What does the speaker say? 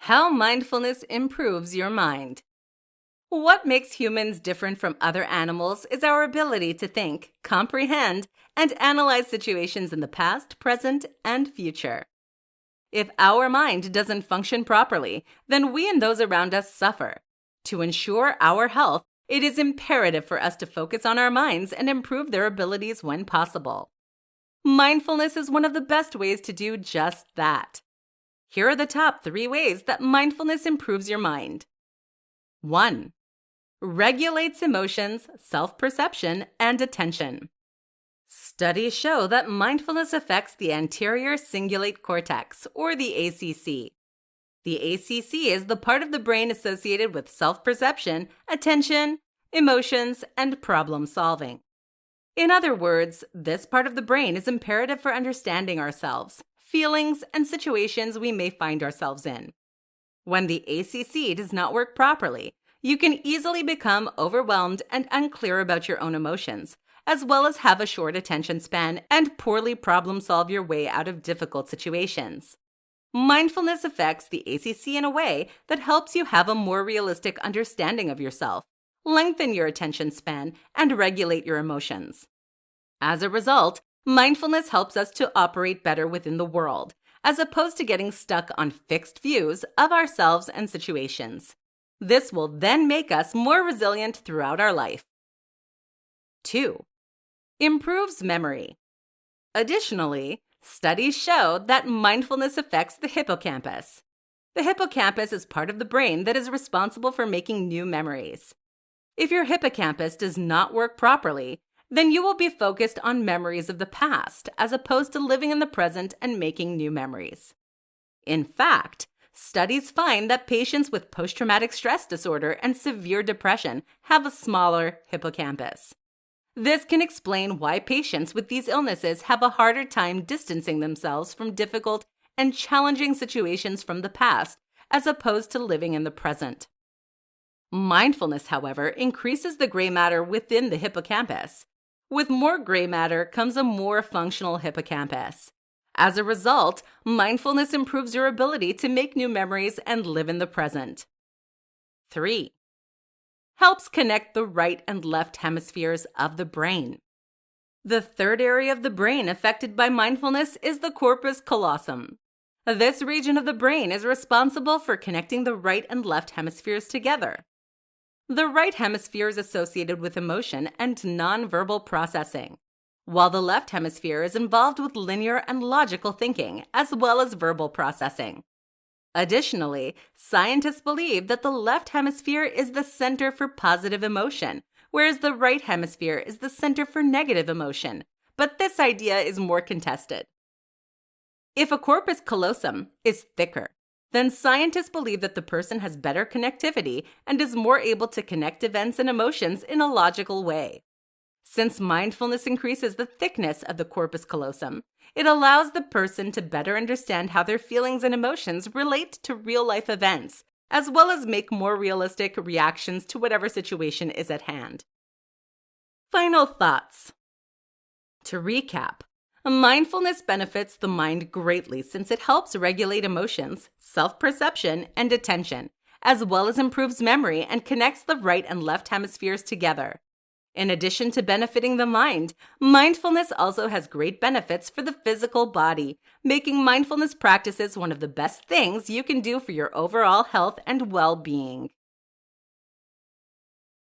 How mindfulness improves your mind. What makes humans different from other animals is our ability to think, comprehend, and analyze situations in the past, present, and future. If our mind doesn't function properly, then we and those around us suffer. To ensure our health, it is imperative for us to focus on our minds and improve their abilities when possible. Mindfulness is one of the best ways to do just that. Here are the top 3 ways that mindfulness improves your mind. 1. Regulates emotions, self-perception, and attention. Studies show that mindfulness affects the anterior cingulate cortex, or the ACC. The ACC is the part of the brain associated with self-perception, attention, emotions, and problem-solving. In other words, this part of the brain is imperative for understanding ourselves, feelings, and situations we may find ourselves in. When the ACC does not work properly, you can easily become overwhelmed and unclear about your own emotions, as well as have a short attention span and poorly problem-solve your way out of difficult situations. Mindfulness affects the ACC in a way that helps you have a more realistic understanding of yourself, lengthen your attention span, and regulate your emotions. As a result, mindfulness helps us to operate better within the world, as opposed to getting stuck on fixed views of ourselves and situations. This will then make us more resilient throughout our life. 2. Improves memory. Additionally, studies show that mindfulness affects the hippocampus. The hippocampus is part of the brain that is responsible for making new memories. If your hippocampus does not work properly, then you will be focused on memories of the past as opposed to living in the present and making new memories. In fact, studies find that patients with post-traumatic stress disorder and severe depression have a smaller hippocampus. This can explain why patients with these illnesses have a harder time distancing themselves from difficult and challenging situations from the past as opposed to living in the present. Mindfulness, however, increases the gray matter within the hippocampus. With more gray matter comes a more functional hippocampus. As a result, mindfulness improves your ability to make new memories and live in the present. 3. Helps connect the right and left hemispheres of the brain. The third area of the brain affected by mindfulness is the corpus callosum. This region of the brain is responsible for connecting the right and left hemispheres together. The right hemisphere is associated with emotion and nonverbal processing, while the left hemisphere is involved with linear and logical thinking, as well as verbal processing. Additionally, scientists believe that the left hemisphere is the center for positive emotion, whereas the right hemisphere is the center for negative emotion, but this idea is more contested. If a corpus callosum is thicker, then scientists believe that the person has better connectivity and is more able to connect events and emotions in a logical way. Since mindfulness increases the thickness of the corpus callosum, it allows the person to better understand how their feelings and emotions relate to real-life events, as well as make more realistic reactions to whatever situation is at hand. Final thoughts. To recap, mindfulness benefits the mind greatly since it helps regulate emotions, self-perception, and attention, as well as improves memory and connects the right and left hemispheres together. In addition to benefiting the mind, mindfulness also has great benefits for the physical body, making mindfulness practices one of the best things you can do for your overall health and well-being.